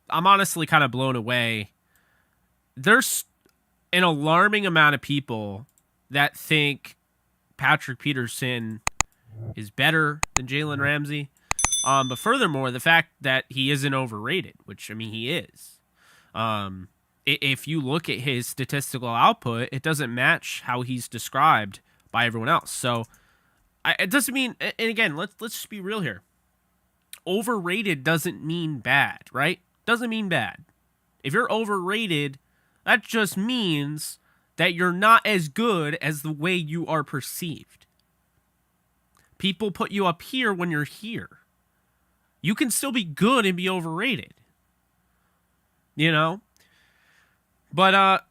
I'm honestly kind of blown away. There's an alarming amount of people that think Patrick Peterson is better than Jalen Ramsey. But furthermore, the fact that he isn't overrated, which, I mean, he is. If you look at his statistical output, it doesn't match how he's described by everyone else. So it doesn't mean, and again, let's just be real here. Overrated doesn't mean bad, right? Doesn't mean bad. If you're overrated, that just means that you're not as good as the way you are perceived. People put you up here when you're here. You can still be good and be overrated. You know? But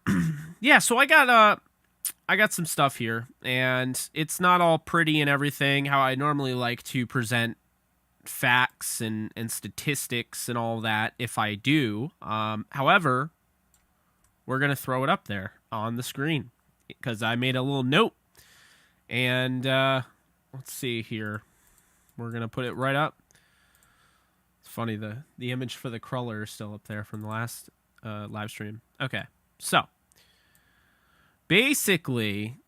yeah, so I got some stuff here, and it's not all pretty and everything how I normally like to present facts and statistics and all that if I do. However, we're going to throw it up there on the screen because I made a little note. And let's see here. We're going to put it right up. It's funny, the image for the crawler is still up there from the last live stream. Okay, so basically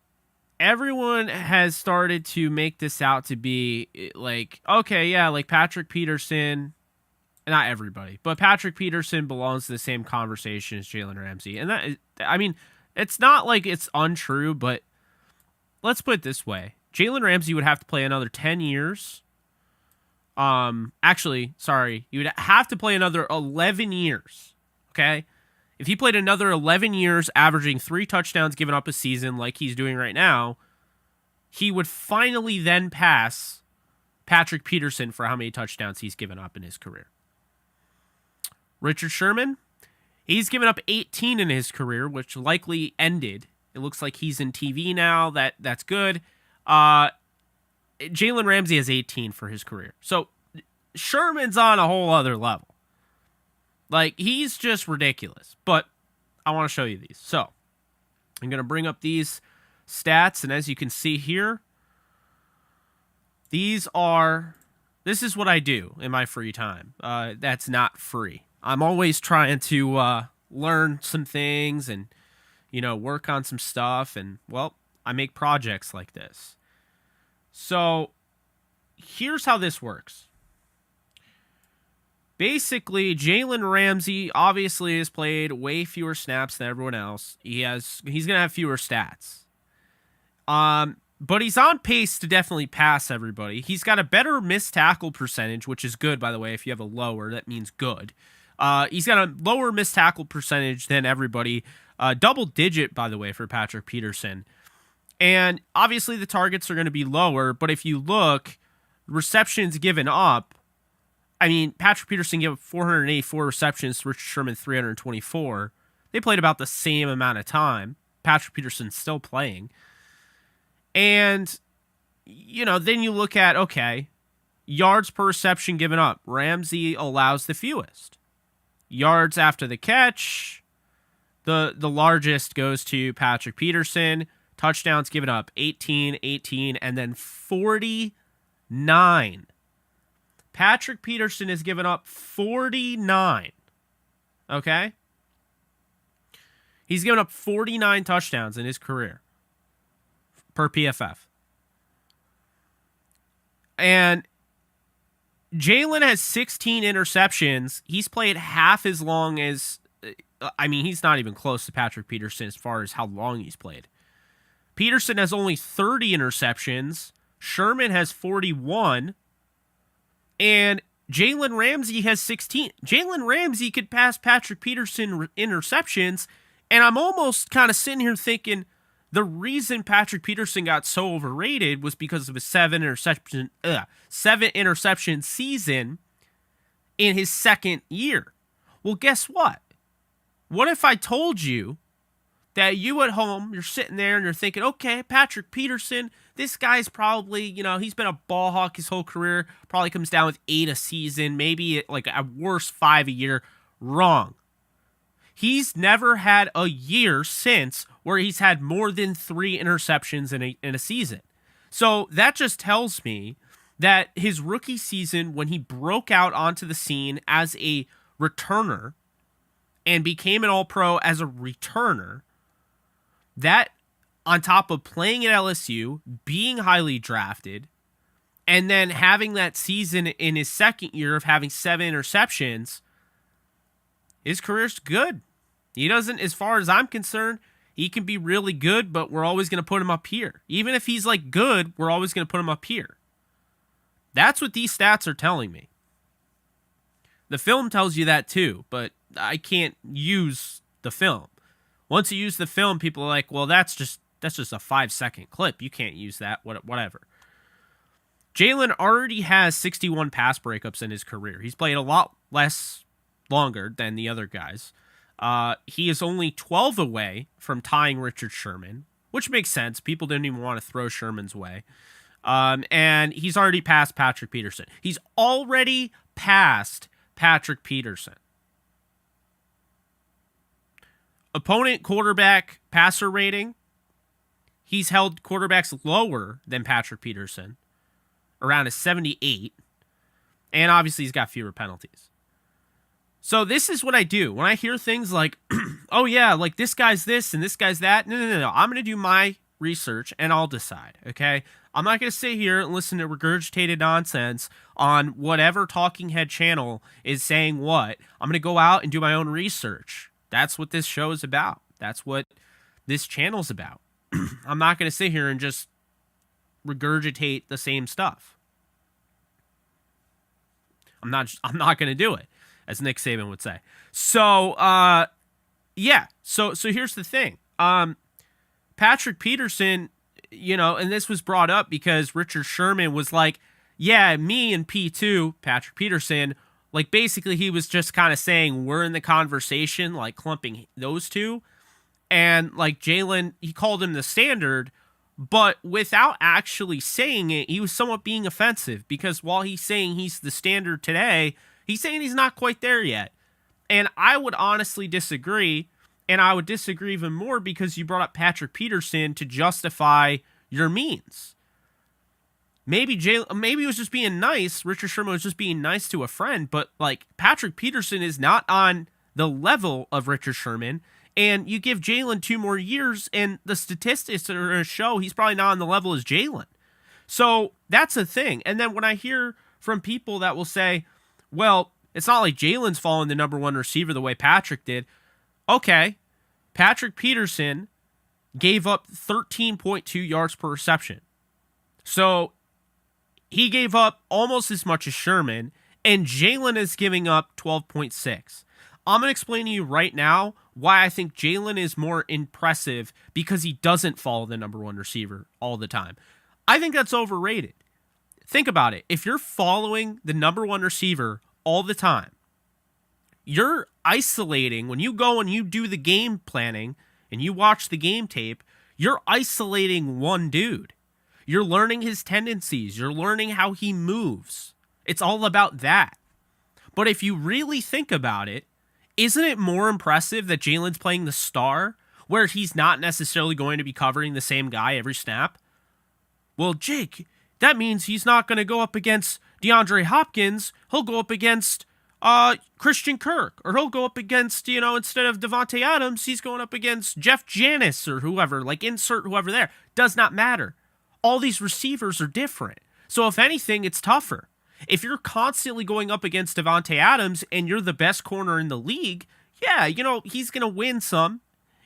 everyone has started to make this out to be like, okay, yeah, like Patrick Peterson, not everybody, but Patrick Peterson belongs to the same conversation as Jalen Ramsey. And that is, I mean, it's not like it's untrue, but let's put it this way. Jalen Ramsey would have to play another 10 years. Actually, sorry, you would have to play another 11 years. Okay? If he played another 11 years, averaging 3 touchdowns given up a season like he's doing right now, he would finally then pass Patrick Peterson for how many touchdowns he's given up in his career. Richard Sherman, he's given up 18 in his career, which likely ended. It looks like he's in TV now. That's good. Jalen Ramsey has 18 for his career. So Sherman's on a whole other level. Like, he's just ridiculous. But I want to show you these. So I'm going to bring up these stats. And as you can see here, this is what I do in my free time. That's not free. I'm always trying to learn some things and, work on some stuff. And, well, I make projects like this. So here's how this works. Basically, Jalen Ramsey obviously has played way fewer snaps than everyone else. He's going to have fewer stats. But he's on pace to definitely pass everybody. He's got a better missed tackle percentage, which is good, by the way. If you have a lower, that means good. He's got a lower missed tackle percentage than everybody. Double digit, by the way, for Patrick Peterson. And obviously the targets are going to be lower, but if you look, receptions given up, I mean, Patrick Peterson gave up 484 receptions to Richard Sherman 324. They played about the same amount of time. Patrick Peterson's still playing. And, then you look at, okay, yards per reception given up. Ramsey allows the fewest. Yards after the catch, the largest goes to Patrick Peterson. Touchdowns given up, 18, and then 49. Patrick Peterson has given up 49. Okay? He's given up 49 touchdowns in his career per PFF. And Jalen has 16 interceptions. He's played half as long as... he's not even close to Patrick Peterson as far as how long he's played. Peterson has only 30 interceptions. Sherman has 41. And Jalen Ramsey has 16. Jalen Ramsey could pass Patrick Peterson interceptions. And I'm almost kind of sitting here thinking the reason Patrick Peterson got so overrated was because of his 7 interception season in his second year. Well, guess what? What if I told you that you at home, you're sitting there and you're thinking, okay, Patrick Peterson, this guy's probably, he's been a ball hawk his whole career, probably comes down with 8 a season, maybe like at worst 5 a year. Wrong. He's never had a year since where he's had more than 3 interceptions in a season. So that just tells me that his rookie season, when he broke out onto the scene as a returner and became an All-Pro as a returner, that on top of playing at LSU, being highly drafted, and then having that season in his second year of having 7 interceptions, his career's good. He doesn't, as far as I'm concerned, he can be really good, but we're always going to put him up here. Even if he's like good, we're always going to put him up here. That's what these stats are telling me. The film tells you that too, but I can't use the film. Once you use the film, people are like, well, that's just a 5-second clip. You can't use that, whatever. Jalen already has 61 pass breakups in his career. He's played a lot less longer than the other guys. He is only 12 away from tying Richard Sherman, which makes sense. People didn't even want to throw Sherman's way. And he's already passed Patrick Peterson. He's already passed Patrick Peterson. Opponent quarterback passer rating, he's held quarterbacks lower than Patrick Peterson, around a 78. And obviously he's got fewer penalties. So this is what I do. When I hear things like, oh yeah, like this guy's this and this guy's that. No. I'm going to do my research and I'll decide, okay? I'm not going to sit here and listen to regurgitated nonsense on whatever talking head channel is saying what. I'm going to go out and do my own research. That's what this show is about. That's what this channel's about. I'm not going to sit here and just regurgitate the same stuff. I'm not going to do it, as Nick Saban would say. So, yeah. So here's the thing. Patrick Peterson, and this was brought up because Richard Sherman was like, yeah, me and P2, Patrick Peterson, like basically he was just kind of saying we're in the conversation, like clumping those two. And like Jalen, he called him the standard, but without actually saying it, he was somewhat being offensive because while he's saying he's the standard today, he's saying he's not quite there yet. And I would honestly disagree. And I would disagree even more because you brought up Patrick Peterson to justify your means. Maybe he was just being nice. Richard Sherman was just being nice to a friend. But like Patrick Peterson is not on the level of Richard Sherman. And you give Jalen 2 more years and the statistics are going to show he's probably not on the level as Jalen. So that's a thing. And then when I hear from people that will say, well, it's not like Jalen's following the number 1 receiver the way Patrick did. Okay, Patrick Peterson gave up 13.2 yards per reception. So he gave up almost as much as Sherman, and Jalen is giving up 12.6. I'm going to explain to you right now why I think Jalen is more impressive because he doesn't follow the number 1 receiver all the time. I think that's overrated. Think about it. If you're following the number 1 receiver all the time, you're isolating, when you go and you do the game planning and you watch the game tape, you're isolating one dude. You're learning his tendencies. You're learning how he moves. It's all about that. But if you really think about it, isn't it more impressive that Jalen's playing the star where he's not necessarily going to be covering the same guy every snap? Well, Jake, that means he's not going to go up against DeAndre Hopkins. He'll go up against Christian Kirk, or he'll go up against, instead of Devontae Adams, he's going up against Jeff Janis or whoever, like insert whoever there. Does not matter. All these receivers are different. So if anything, it's tougher. If you're constantly going up against Devontae Adams and you're the best corner in the league, yeah, he's going to win some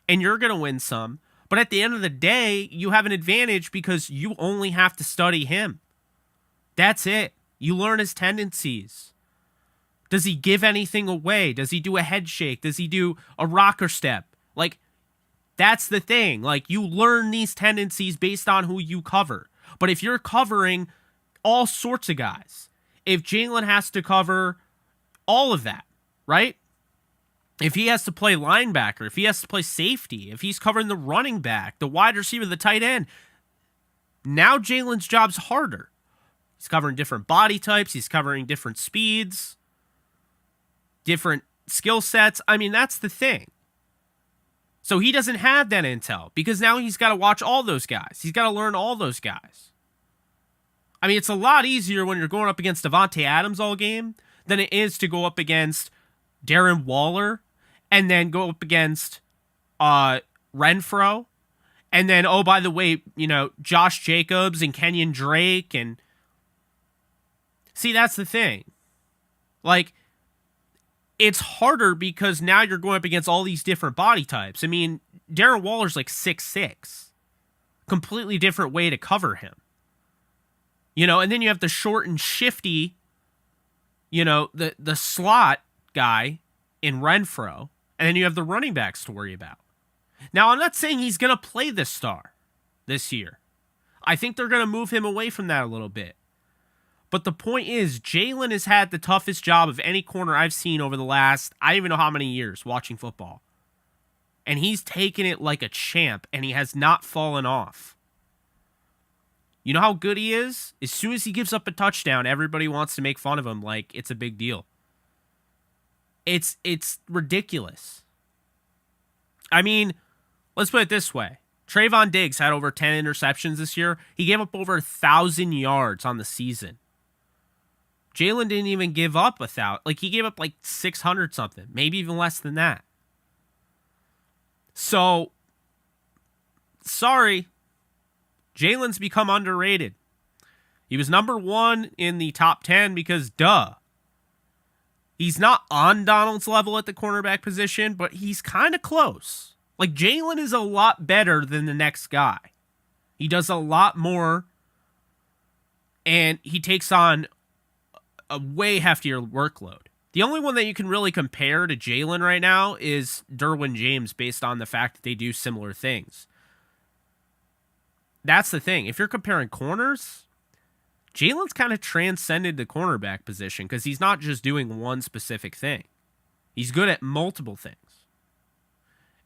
and you're going to win some. But at the end of the day, you have an advantage because you only have to study him. That's it. You learn his tendencies. Does he give anything away? Does he do a head shake? Does he do a rocker step? Like, that's the thing. Like, you learn these tendencies based on who you cover. But if you're covering all sorts of guys, if Jalen has to cover all of that, right? If he has to play linebacker, if he has to play safety, if he's covering the running back, the wide receiver, the tight end, now Jalen's job's harder. He's covering different body types. He's covering different speeds, different skill sets. I mean, that's the thing. So he doesn't have that intel because now he's got to watch all those guys. He's got to learn all those guys. I mean, it's a lot easier when you're going up against Devontae Adams all game than it is to go up against Darren Waller, and then go up against Renfro, and then, oh, by the way, Josh Jacobs and Kenyon Drake. And see, that's the thing. Like, it's harder because now you're going up against all these different body types. I mean, Darren Waller's like 6'6". Completely different way to cover him. And then you have the short and shifty, the slot guy in Renfro, and then you have the running backs to worry about. Now, I'm not saying he's going to play the star this year. I think they're going to move him away from that a little bit. But the point is, Jalen has had the toughest job of any corner I've seen over the last, I don't even know how many years watching football. And he's taken it like a champ, and he has not fallen off. You know how good he is? As soon as he gives up a touchdown, everybody wants to make fun of him like it's a big deal. It's ridiculous. I mean, let's put it this way. Trayvon Diggs had over 10 interceptions this year. He gave up over 1,000 yards on the season. Jalen didn't even give up 1,000. Like, he gave up like 600 something, maybe even less than that. So, sorry, Jalen's become underrated. He was number 1 in the top 10 because, duh. He's not on Donald's level at the cornerback position, but he's kind of close. Like, Jalen is a lot better than the next guy. He does a lot more, and he takes on a way heftier workload. The only one that you can really compare to Jalen right now is Derwin James, based on the fact that they do similar things. That's the thing. If you're comparing corners, Jalen's kind of transcended the cornerback position because he's not just doing one specific thing. He's good at multiple things.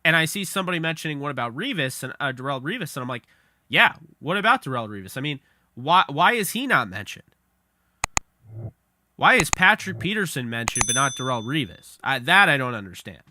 And I see somebody mentioning, what about Revis and Darrelle Revis? And I'm like, yeah, what about Darrelle Revis? I mean, why is he not mentioned? Why is Patrick Peterson mentioned but not Darrelle Revis? That I don't understand.